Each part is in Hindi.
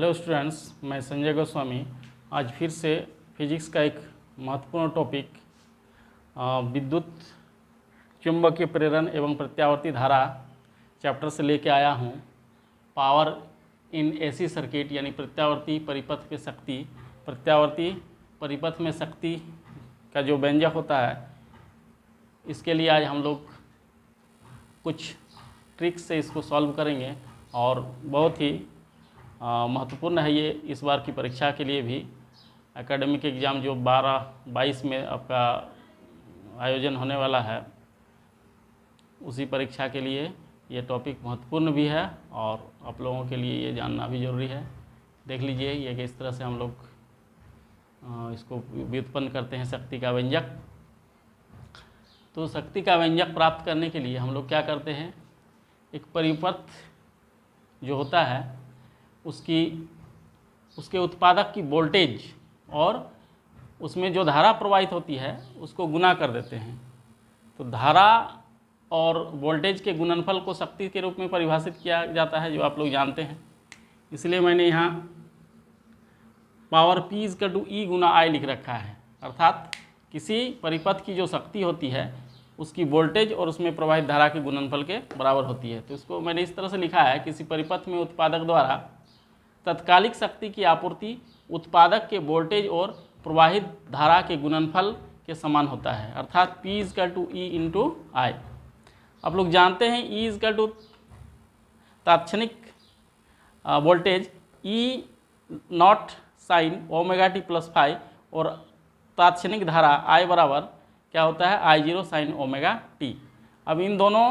हेलो स्टूडेंट्स, मैं संजय गोस्वामी आज फिर से फिजिक्स का एक महत्वपूर्ण टॉपिक विद्युत चुंबकीय प्रेरण एवं प्रत्यावर्ती धारा चैप्टर से लेके आया हूँ। पावर इन एसी सर्किट यानी प्रत्यावर्ती परिपथ पे शक्ति, प्रत्यावर्ती परिपथ में शक्ति का जो व्यंजक होता है, इसके लिए आज हम लोग कुछ ट्रिक्स से इसको सॉल्व करेंगे और बहुत ही महत्वपूर्ण है ये इस बार की परीक्षा के लिए भी। एकेडमिक एग्ज़ाम जो 12-22 में आपका आयोजन होने वाला है, उसी परीक्षा के लिए ये टॉपिक महत्वपूर्ण भी है और आप लोगों के लिए ये जानना भी ज़रूरी है। देख लीजिए ये किस तरह से हम लोग इसको व्युत्पन्न करते हैं शक्ति का व्यंजक। तो शक्ति का व्यंजक प्राप्त करने के लिए हम लोग क्या करते हैं, एक परिपथ जो होता है उसके उत्पादक की वोल्टेज और उसमें जो धारा प्रवाहित होती है उसको गुना कर देते हैं। तो धारा और वोल्टेज के गुणनफल को शक्ति के रूप में परिभाषित किया जाता है, जो आप लोग जानते हैं। इसलिए मैंने यहाँ पावर P = E × I लिख रखा है। अर्थात किसी परिपथ की जो शक्ति होती है उसकी वोल्टेज और उसमें प्रवाहित धारा के गुणनफल के बराबर होती है। तो इसको मैंने इस तरह से लिखा है, किसी परिपथ में उत्पादक द्वारा तत्कालिक शक्ति की आपूर्ति उत्पादक के वोल्टेज और प्रवाहित धारा के गुणनफल के समान होता है। अर्थात P = E × I। आप लोग जानते हैं E = तात्क्षणिक voltage E0 sin ωt + ϕ और तात्क्षणिक धारा I बराबर क्या होता है I0 sin ωt। अब इन दोनों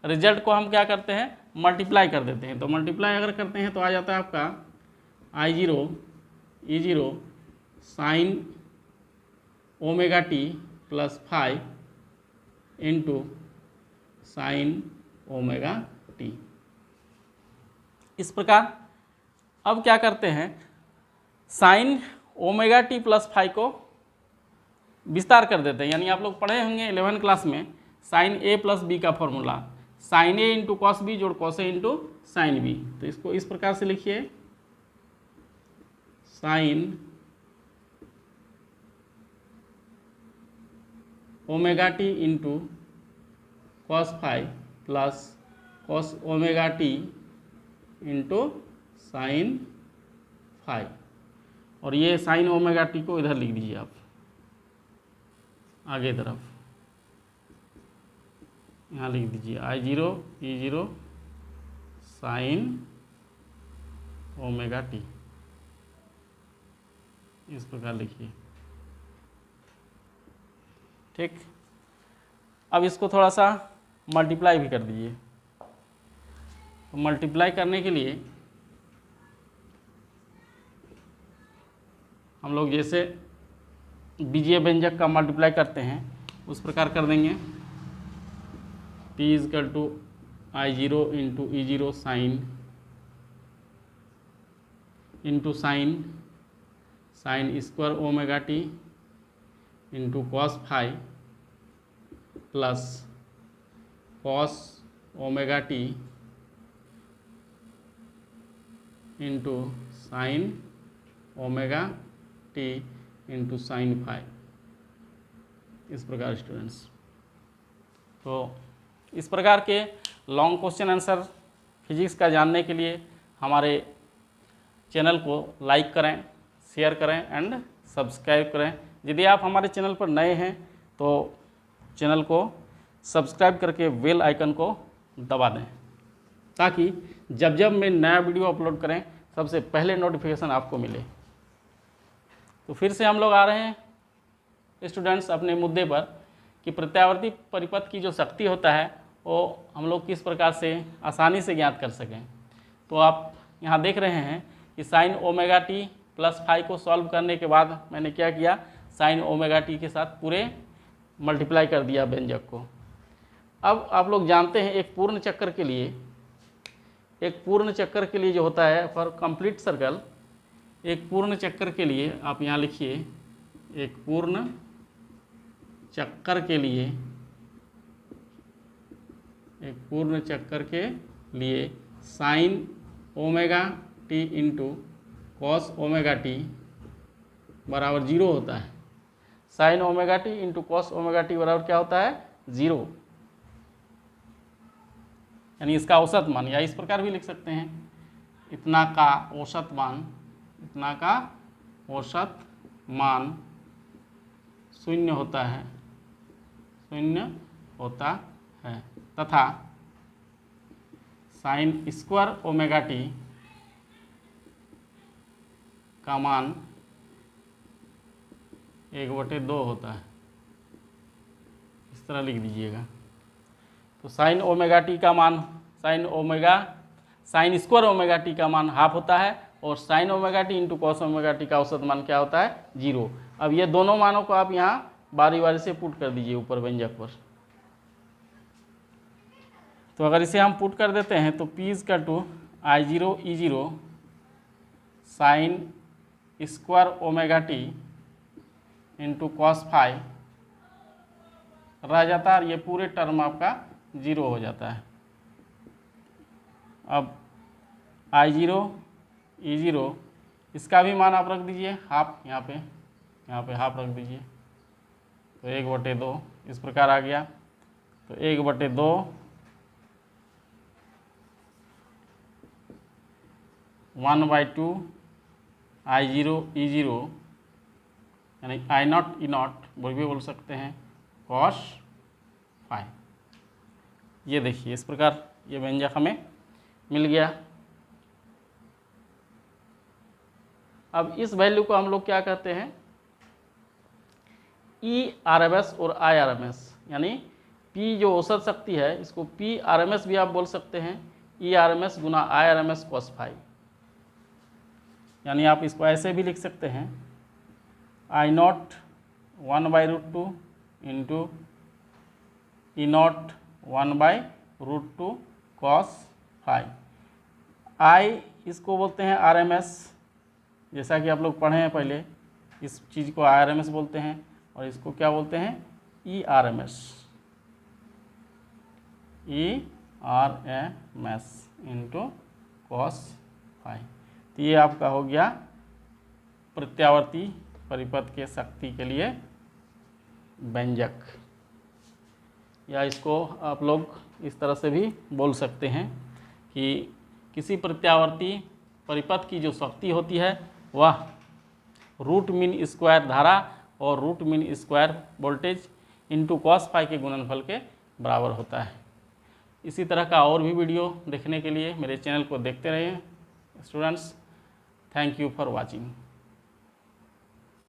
रिजल्ट को हम क्या करते हैं, मल्टीप्लाई कर देते हैं। तो मल्टीप्लाई अगर करते हैं तो आ जाता है आपका I0 E0 sin ωt + ϕ × sin ωt। इस प्रकार अब क्या करते हैं, sin ωt + ϕ को विस्तार कर देते हैं। यानी आप लोग पढ़े होंगे 11 क्लास में sin A + B का formula, sin A × cos B जोड़ cos A × sin B। तो इसको इस प्रकार से लिखिए, sin ωt × cos ϕ + cos ωt × sin ϕ। और ये sin ωt को इधर लिख दीजिए आप आगे तरफ, यहाँ लिख दीजिए I0 E0 sin ωt। इस प्रकार लिखिए, ठीक। अब इसको थोड़ा सा मल्टीप्लाई भी कर दीजिए। तो मल्टीप्लाई करने के लिए हम लोग जैसे बीजीय व्यंजक का मल्टीप्लाई करते हैं उस प्रकार कर देंगे। P = I0 × E0 sin square ωt × cos ϕ plus cos ωt × sin ωt × sin ϕ। इस प्रकार स्टूडेंट्स, तो इस प्रकार के लॉन्ग क्वेश्चन आंसर फिजिक्स का जानने के लिए हमारे चैनल को लाइक करें, शेयर करें एंड सब्सक्राइब करें। यदि आप हमारे चैनल पर नए हैं तो चैनल को सब्सक्राइब करके बेल आइकन को दबा दें, ताकि जब जब मैं नया वीडियो अपलोड करें सबसे पहले नोटिफिकेशन आपको मिले। तो फिर से हम लोग आ रहे हैं स्टूडेंट्स अपने मुद्दे पर कि प्रत्यावर्ती परिपथ की जो शक्ति होता है वो हम लोग किस प्रकार से आसानी से ज्ञात कर सकें। तो आप यहाँ देख रहे हैं कि sin ωt + ϕ को सॉल्व करने के बाद मैंने क्या किया, sin ωt के साथ पूरे मल्टीप्लाई कर दिया व्यंजक को। अब आप लोग जानते हैं एक पूर्ण चक्कर के लिए जो होता है फॉर कंप्लीट सर्कल, एक पूर्ण चक्कर के लिए आप यहाँ लिखिए, एक पूर्ण चक्कर के लिए sin ωt T into cos omega T बराबर 0 होता है। Sine omega t into cos omega T बराबर क्या होता है? 0। यानी इसका औसत मान, या इस प्रकार भी लिख सकते हैं, इतना का औसत मान, इतना का औसत मान 0 होता है, 0 होता है, तथा साइन स्क्वायर ओमेगा टी का मान 1/2 होता है। इस तरह लिख दीजिएगा। तो साइन ओमेगा टी का मान, साइन स्क्वायर ओमेगा टी का मान हाफ होता है, और sine omega t into cos omega T का औसत मान क्या होता है? 0। अब ये दोनों मानों को आप यहाँ बारी बारी से पुट कर दीजिए ऊपर व्यंजक पर। तो अगर इसे हम पुट कर देते हैं तो P equal to I0 E0 sine square omega t into cos phi रह जाता है, और ये पूरे टर्म आपका 0 हो जाता है। अब I0 E0 इसका भी मान आप रख दीजिए हाफ, यहाँ पे हाफ रख दीजिए, तो 1/2 इस प्रकार आ गया। तो 1/2 1/2 I0 E0 यानी I0 E0 भी बोल सकते हैं, कॉस फाई। ये देखिए इस प्रकार ये व्यंजक हमें मिल गया। अब इस वैल्यू को हम लोग क्या कहते हैं? ERMS और IRMS, यानी P जो औसत शक्ति है इसको PRMS भी आप बोल सकते हैं, ERMS गुना IRMS कॉस फाई। यानी आप इसको ऐसे भी लिख सकते हैं, I0 1/√2 into E0 1/√2 cos phi. I इसको बोलते हैं RMS, जैसा कि आप लोग पढ़े हैं पहले, इस चीज़ को IRMS बोलते हैं, और इसको क्या बोलते हैं? ERMS into cos phi. तो ये आपका हो गया प्रत्यावर्ती परिपथ के शक्ति के लिए व्यंजक, या इसको आप लोग इस तरह से भी बोल सकते हैं कि किसी प्रत्यावर्ती परिपथ की जो शक्ति होती है वह रूट मीन स्क्वायर धारा और root mean square voltage into cos phi के गुणनफल के बराबर होता है। इसी तरह का और भी वीडियो देखने के लिए मेरे चैनल को देखते रहिए students. Thank you for watching.